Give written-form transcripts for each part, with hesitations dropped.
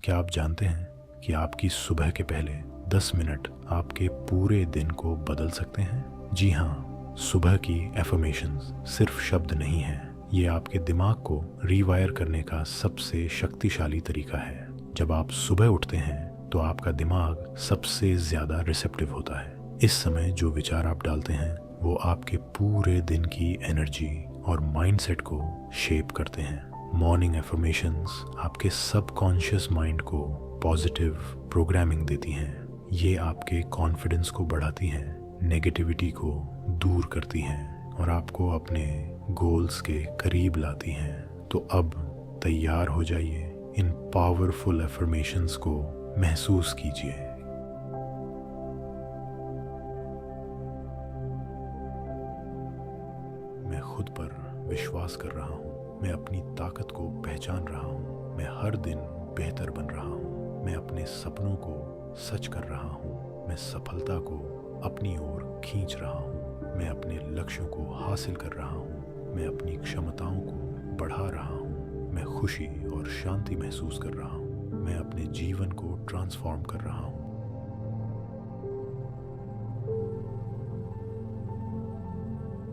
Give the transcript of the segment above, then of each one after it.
क्या आप जानते हैं कि आपकी सुबह के पहले 10 मिनट आपके पूरे दिन को बदल सकते हैं? जी हाँ, सुबह की एफर्मेशंस सिर्फ शब्द नहीं हैं, ये आपके दिमाग को रीवायर करने का सबसे शक्तिशाली तरीका है। जब आप सुबह उठते हैं तो आपका दिमाग सबसे ज़्यादा रिसेप्टिव होता है। इस समय जो विचार आप डालते हैं वो आपके पूरे दिन की एनर्जी और माइंडसेट को शेप करते हैं। मॉर्निंग एफर्मेशंस आपके सबकॉन्शियस माइंड को पॉजिटिव प्रोग्रामिंग देती हैं। ये आपके कॉन्फिडेंस को बढ़ाती हैं, नेगेटिविटी को दूर करती हैं और आपको अपने गोल्स के करीब लाती हैं। तो अब तैयार हो जाइए, इन पावरफुल एफर्मेशंस को महसूस कीजिए। मैं खुद पर विश्वास कर रहा हूँ, मैं अपनी ताकत को पहचान रहा हूँ, मैं हर दिन बेहतर बन रहा हूँ, मैं अपने सपनों को सच कर रहा हूँ, मैं सफलता को अपनी ओर खींच रहा हूँ, मैं अपने लक्ष्यों को हासिल कर रहा हूँ, मैं अपनी क्षमताओं को बढ़ा रहा हूँ, मैं खुशी और शांति महसूस कर रहा हूँ, मैं अपने जीवन को ट्रांसफॉर्म कर रहा हूँ।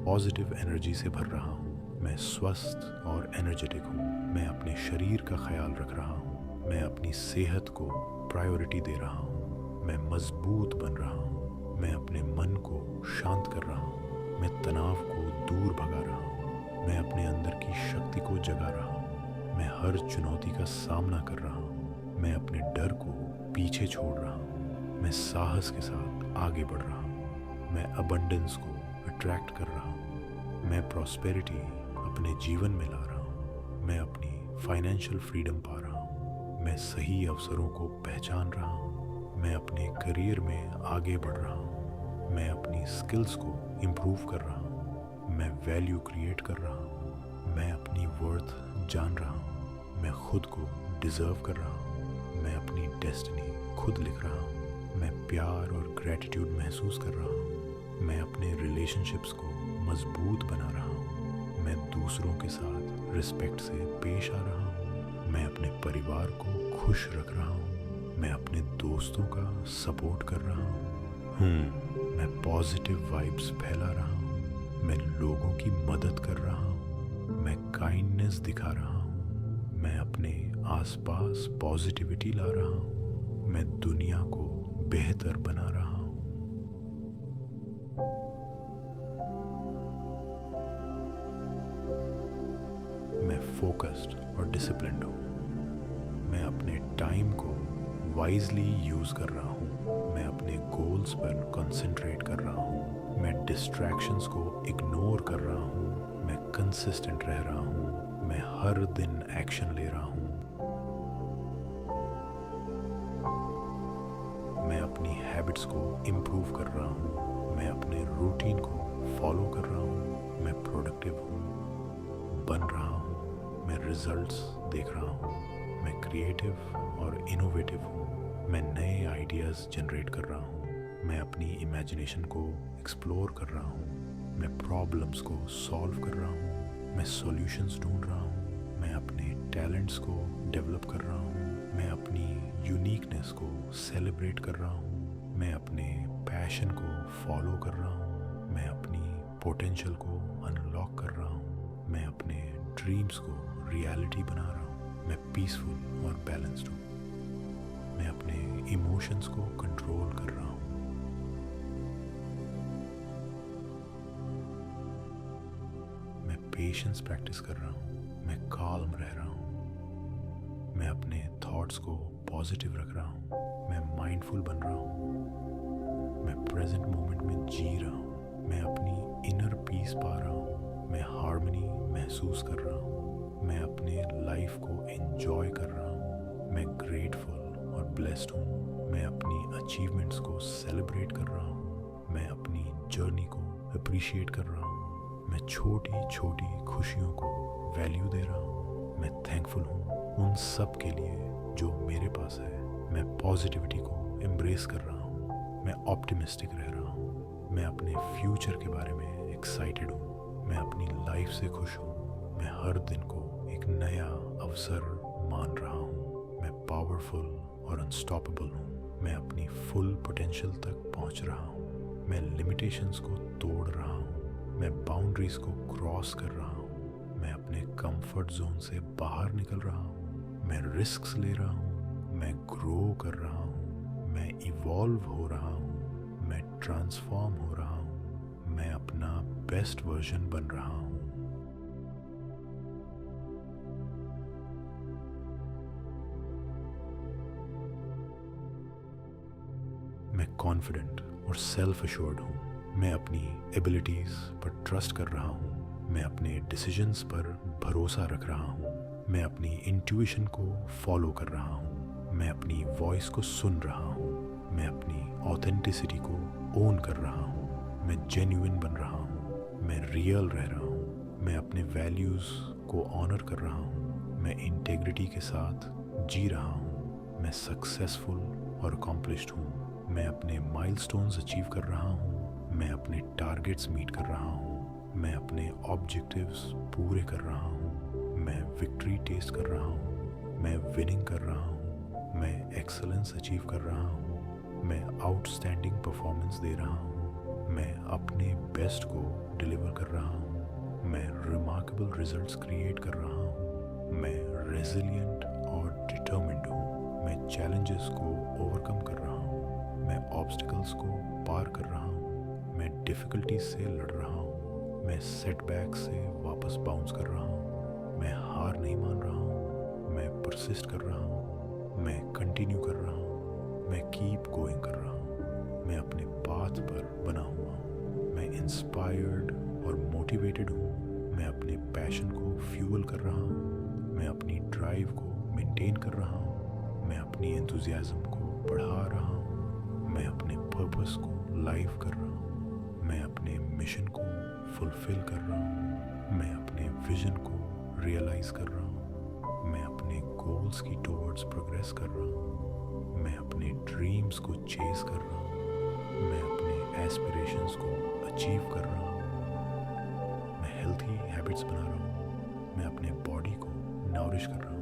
पॉजिटिव एनर्जी से भर रहा हूँ, मैं स्वस्थ और एनर्जेटिक हूँ, मैं अपने शरीर का ख्याल रख रहा हूँ, मैं अपनी सेहत को प्रायोरिटी दे रहा हूँ, मैं मजबूत बन रहा हूँ, मैं अपने मन को शांत कर रहा हूँ, मैं तनाव को दूर भगा रहा हूँ, मैं अपने अंदर की शक्ति को जगा रहा हूँ, मैं हर चुनौती का सामना कर रहा हूँ, मैं अपने डर को पीछे छोड़ रहा हूँ, मैं साहस के साथ आगे बढ़ रहा हूँ, मैं अबंडेंस को अट्रैक्ट कर रहा हूँ, मैं प्रॉस्पेरिटी अपने जीवन में ला रहा हूँ, मैं अपनी फाइनेंशियल फ्रीडम पा रहा हूँ, मैं सही अवसरों को पहचान रहा हूँ, मैं अपने करियर में आगे बढ़ रहा हूँ, मैं अपनी स्किल्स को इम्प्रूव कर रहा हूँ, मैं वैल्यू क्रिएट कर रहा हूँ, मैं अपनी वर्थ जान रहा हूँ, मैं खुद को डिज़र्व कर रहा हूँ, मैं अपनी डेस्टिनी खुद लिख रहा हूँ, मैं प्यार और ग्रैटिट्यूड महसूस कर रहा हूँ, मैं अपने रिलेशनशिप्स को मजबूत बना रहा हूँ, मैं दूसरों के साथ रिस्पेक्ट से पेश आ रहा हूँ, मैं अपने परिवार को खुश रख रहा हूँ, मैं अपने दोस्तों का सपोर्ट कर रहा हूँ, मैं पॉजिटिव वाइब्स फैला रहा हूँ, मैं लोगों की मदद कर रहा हूँ, मैं काइंडनेस दिखा रहा हूँ, मैं अपने आसपास पॉजिटिविटी ला रहा हूँ, मैं दुनिया को बेहतर बना रहा हूँ। मैं फोकस्ड और डिसिप्लिन्ड हूँ, मैं अपने टाइम को वाइजली यूज़ कर रहा हूँ, मैं अपने गोल्स पर कंसंट्रेट कर रहा हूँ, मैं डिस्ट्रैक्शंस को इग्नोर कर रहा हूँ, मैं कंसिस्टेंट रह रहा हूँ, मैं हर दिन एक्शन ले रहा हूँ, मैं अपनी हैबिट्स को इम्प्रूव कर रहा हूँ, मैं अपने रूटीन को फॉलो कर रहा हूँ, मैं प्रोडक्टिव हूँ, बन रहा हूँ, मैं रिजल्ट्स देख रहा हूँ, मैं क्रिएटिव और इनोवेटिव हूँ, मैं नए आइडियाज़ जनरेट कर रहा हूँ, मैं अपनी इमेजिनेशन को एक्सप्लोर कर रहा हूँ, मैं प्रॉब्लम्स को सॉल्व कर रहा हूँ, मैं सॉल्यूशंस ढूंढ रहा हूँ, मैं अपने टैलेंट्स को डेवलप कर रहा हूँ, मैं अपनी यूनिकनेस को सेलिब्रेट कर रहा हूँ, मैं अपने पैशन को फॉलो कर रहा हूँ, मैं अपनी पोटेंशियल को अनलॉक कर रहा हूँ, मैं अपने ड्रीम्स को रियलिटी बना रहा हूँ, मैं पीसफुल और बैलेंस्ड हूँ, मैं अपने इमोशंस को कंट्रोल कर रहा हूँ, मैं पेशेंस प्रैक्टिस कर रहा हूँ, मैं काल्म रह रहा हूँ, मैं अपने थॉट्स को पॉजिटिव रख रहा हूँ, मैं माइंडफुल बन रहा हूँ, मैं प्रेजेंट मोमेंट में जी रहा हूँ, मैं अपनी इनर पीस पा रहा हूँ, मैं हार्मनी महसूस कर रहा हूँ, मैं अपने लाइफ को एंजॉय कर रहा हूँ, मैं ग्रेटफुल और ब्लेस्ड हूँ, मैं अपनी अचीवमेंट्स को सेलिब्रेट कर रहा हूँ, मैं अपनी जर्नी को अप्रिशिएट कर रहा हूँ, मैं छोटी छोटी खुशियों को वैल्यू दे रहा हूँ, मैं थैंकफुल हूँ उन सब के लिए जो मेरे पास है, मैं पॉजिटिविटी को एम्ब्रेस कर रहा हूँ, मैं ऑप्टिमिस्टिक रह रहा हूँ, मैं अपने फ्यूचर के बारे में एक्साइटेड हूँ, मैं अपनी लाइफ से खुश हूँ, मैं हर दिन को एक नया अवसर मान रहा हूँ, मैं पावरफुल और अनस्टॉपेबल हूँ। मैं अपनी फुल पोटेंशियल तक पहुँच रहा हूँ। मैं लिमिटेशंस को तोड़ रहा हूँ। मैं बाउंड्रीज को क्रॉस कर रहा हूँ। मैं अपने कंफर्ट जोन से बाहर निकल रहा हूँ। मैं रिस्क्स ले रहा हूँ। मैं ग्रो कर रहा हूँ। मैं इवॉल्व हो रहा हूँ। मैं ट्रांसफॉर्म हो रहा हूँ। मैं अपना बेस्ट वर्जन बन रहा हूँ। मैं कॉन्फिडेंट और सेल्फ अश्योर्ड हूँ। मैं अपनी एबिलिटीज़ पर ट्रस्ट कर रहा हूँ। मैं अपने डिसीजंस पर भरोसा रख रहा हूँ। मैं अपनी इंट्यूशन को फॉलो कर रहा हूँ। मैं अपनी वॉइस को सुन रहा हूँ। मैं अपनी ऑथेंटिसिटी को ओन कर रहा हूँ। मैं जेन्युइन बन रहा हूँ। मैं रियल रह रहा हूँ। मैं अपने वैल्यूज़ को ऑनर कर रहा हूँ। मैं इंटेग्रिटी के साथ जी रहा हूँ। मैं सक्सेसफुल और अकॉम्प्लिश्ड हूँ। मैं अपने माइलस्टोन्स अचीव कर रहा हूँ। मैं अपने टारगेट्स मीट कर रहा हूँ। मैं अपने ऑब्जेक्टिव्स पूरे कर रहा हूँ। मैं विक्ट्री टेस्ट कर रहा हूँ। मैं विनिंग कर रहा हूँ। मैं एक्सेलेंस अचीव कर रहा हूँ। मैं आउटस्टैंडिंग परफॉर्मेंस दे रहा हूँ। मैं अपने बेस्ट को डिलीवर कर रहा हूँ। मैं रिमार्केबल रिजल्ट्स क्रिएट कर रहा हूँ। मैं रेजिलिएंट और डिटर्मिन्ड हूँ। मैं चैलेंजेस को ओवरकम कर रहा हूँ। मैं ऑब्स्टिकल्स को पार कर रहा हूँ। मैं डिफ़िकल्टीज से लड़ रहा हूँ। मैं सेटबैक से वापस बाउंस कर रहा हूँ। मैं हार नहीं मान रहा हूँ। मैं परसिस्ट कर रहा हूँ। मैं कंटिन्यू कर रहा हूँ। मैं कीप गोइंग कर रहा हूँ। मैं अपने पाथ पर बना हुआ हूँ। मैं इंस्पायर्ड और मोटिवेटेड हूँ। मैं अपने पैशन को फ्यूल कर रहा हूँ। मैं अपनी ड्राइव को मेंटेन कर रहा हूँ। मैं अपनी एंथुजियाज्म को बढ़ा रहा हूँ। मैं अपने पर्पस को लाइव कर रहा हूँ। मैं अपने मिशन को फुलफिल कर रहा हूँ। मैं अपने विजन को रियलाइज़ कर रहा हूँ। मैं अपने गोल्स की टुवर्ड्स प्रोग्रेस कर रहा हूँ। मैं अपने ड्रीम्स को चेस कर रहा हूँ। मैं अपने एस्पिरेशंस को अचीव कर रहा हूँ। मैं हेल्थी हैबिट्स बना रहा हूँ। मैं अपने बॉडी को नरिश कर रहा हूँ।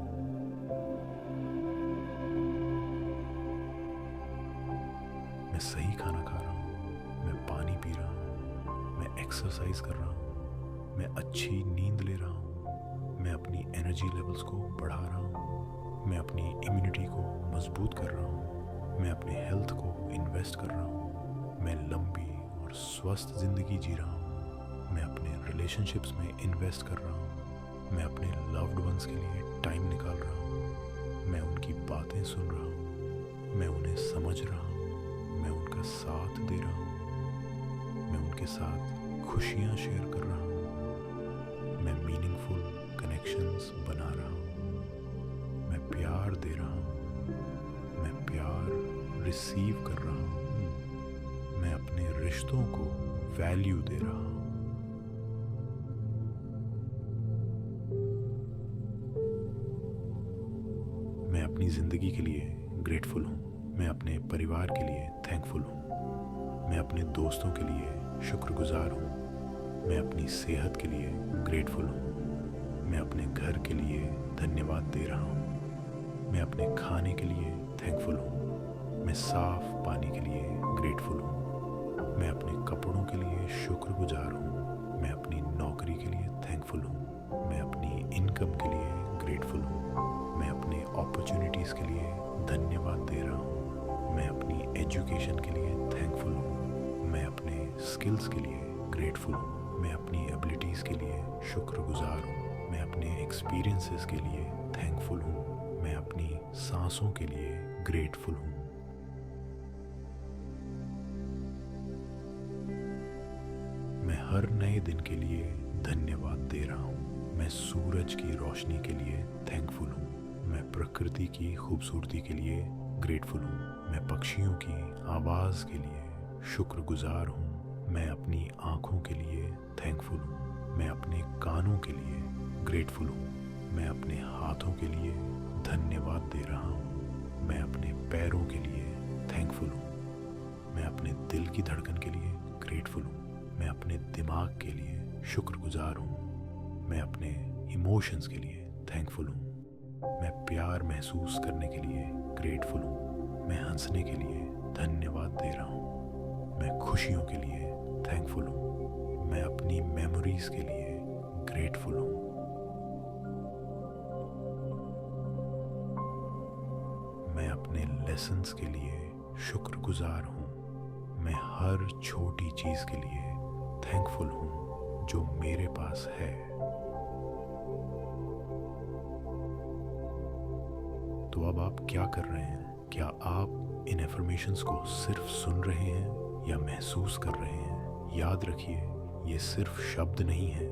मैं सही खाना खा रहा हूँ। मैं पानी पी रहा हूँ। मैं एक्सरसाइज कर रहा हूँ। मैं अच्छी नींद ले रहा हूँ। मैं अपनी एनर्जी लेवल्स को बढ़ा रहा हूँ। मैं अपनी इम्यूनिटी को मजबूत कर रहा हूँ। मैं अपने हेल्थ को इन्वेस्ट कर रहा हूँ। मैं लंबी और स्वस्थ ज़िंदगी जी रहा हूँ। मैं अपने रिलेशनशिप्स में इन्वेस्ट कर रहा हूँ। मैं अपने लव्ड वंस के लिए टाइम निकाल रहा हूँ। मैं उनकी बातें सुन रहा हूँ। मैं उन्हें समझ रहा हूँ। मैं उनका साथ दे रहा हूँ। मैं उनके साथ खुशियाँ शेयर कर रहा हूँ। मैं मीनिंगफुल कनेक्शंस बना रहा हूँ। मैं प्यार दे रहा हूँ। मैं प्यार रिसीव कर रहा हूँ। मैं अपने रिश्तों को वैल्यू दे रहा हूँ। मैं अपनी ज़िंदगी के लिए ग्रेटफुल हूँ। मैं अपने परिवार के लिए थैंकफुल हूँ। मैं अपने दोस्तों के लिए शुक्रगुजार हूँ। मैं अपनी सेहत के लिए ग्रेटफुल हूँ। मैं अपने घर के लिए धन्यवाद दे रहा हूँ। मैं अपने खाने के लिए थैंकफुल हूँ। मैं साफ पानी के लिए ग्रेटफुल हूँ। मैं अपने कपड़ों के लिए शुक्रगुजार हूँ। मैं अपनी नौकरी के लिए थैंकफुल हूँ। मैं अपनी इनकम के लिए ग्रेटफुल हूँ। मैं अपने अपॉर्चुनिटीज़ के लिए धन्यवाद दे रहा हूँ। मैं अपनी एजुकेशन के लिए थैंकफुल हूँ। मैं अपने स्किल्स के लिए ग्रेटफुल हूँ। मैं अपनी एबिलिटीज़ के लिए शुक्रगुजार हूँ। मैं अपने एक्सपीरियंसेस के लिए थैंकफुल हूँ। मैं अपनी सांसों के लिए ग्रेटफुल हूँ। मैं हर नए दिन के लिए धन्यवाद दे रहा हूँ। मैं सूरज की रोशनी के लिए थैंकफुल हूँ। मैं प्रकृति की खूबसूरती के लिए ग्रेटफुल हूँ। मैं पक्षियों की आवाज़ के लिए शुक्रगुजार हूँ। मैं अपनी आँखों के लिए थैंकफुल हूँ। मैं अपने कानों के लिए ग्रेटफुल हूँ। मैं अपने हाथों के लिए धन्यवाद दे रहा हूँ। मैं अपने पैरों के लिए थैंकफुल हूँ। मैं अपने दिल की धड़कन के लिए ग्रेटफुल हूँ। मैं अपने दिमाग के लिए शुक्रगुजार हूँ। मैं अपने इमोशंस के लिए थैंकफुल हूँ। मैं प्यार महसूस करने के लिए ग्रेटफुल हूँ। मैं हंसने के लिए धन्यवाद दे रहा हूँ। मैं खुशियों के लिए थैंकफुल हूँ। मैं अपनी मेमोरीज के लिए ग्रेटफुल हूँ। मैं अपने लेसन्स के लिए शुक्रगुजार हूँ। मैं हर छोटी चीज़ के लिए थैंकफुल हूँ जो मेरे पास है। तो अब आप क्या कर रहे हैं? क्या आप इन एफर्मेशंस को सिर्फ सुन रहे हैं या महसूस कर रहे हैं? याद रखिए, ये सिर्फ शब्द नहीं है,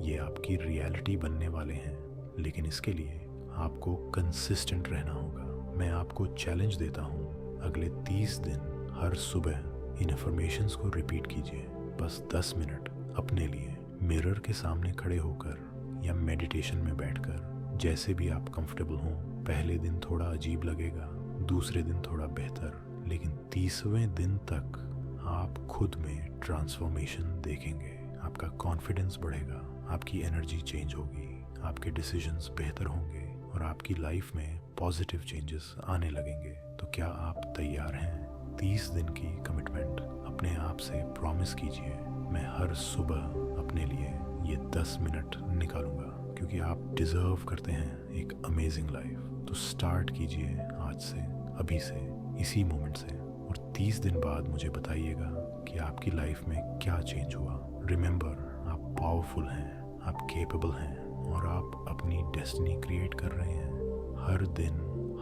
ये आपकी रियलिटी बनने वाले हैं। लेकिन इसके लिए आपको कंसिस्टेंट रहना होगा। मैं आपको चैलेंज देता हूँ, अगले 30 दिन हर सुबह इन एफर्मेशंस को रिपीट कीजिए। बस 10 मिनट अपने लिए मिरर के सामने खड़े होकर या मेडिटेशन में बैठकर, जैसे भी आप कंफर्टेबल हों। पहले दिन थोड़ा अजीब लगेगा, दूसरे दिन थोड़ा बेहतर, लेकिन 30वें दिन तक आप खुद में ट्रांसफॉर्मेशन देखेंगे। आपका कॉन्फिडेंस बढ़ेगा, आपकी एनर्जी चेंज होगी, आपके डिसीजंस बेहतर होंगे और आपकी लाइफ में पॉजिटिव चेंजेस आने लगेंगे। तो क्या आप तैयार हैं? 30 दिन की कमिटमेंट अपने आप से प्रॉमिस कीजिए, मैं हर सुबह अपने लिए ये 10 मिनट निकालूंगा, क्योंकि आप डिजर्व करते हैं एक अमेजिंग लाइफ। तो स्टार्ट कीजिए आज से, अभी से, इसी मोमेंट से, और 30 दिन बाद मुझे बताइएगा कि आपकी लाइफ में क्या चेंज हुआ। रिमेंबर, आप पावरफुल हैं, आप केपेबल हैं और आप अपनी डेस्टिनी क्रिएट कर रहे हैं हर दिन,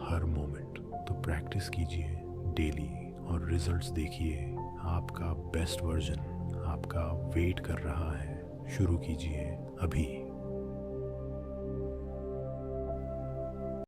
हर मोमेंट। तो प्रैक्टिस कीजिए डेली और रिजल्ट्स देखिए। आपका बेस्ट वर्जन आपका वेट कर रहा है। शुरू कीजिए अभी।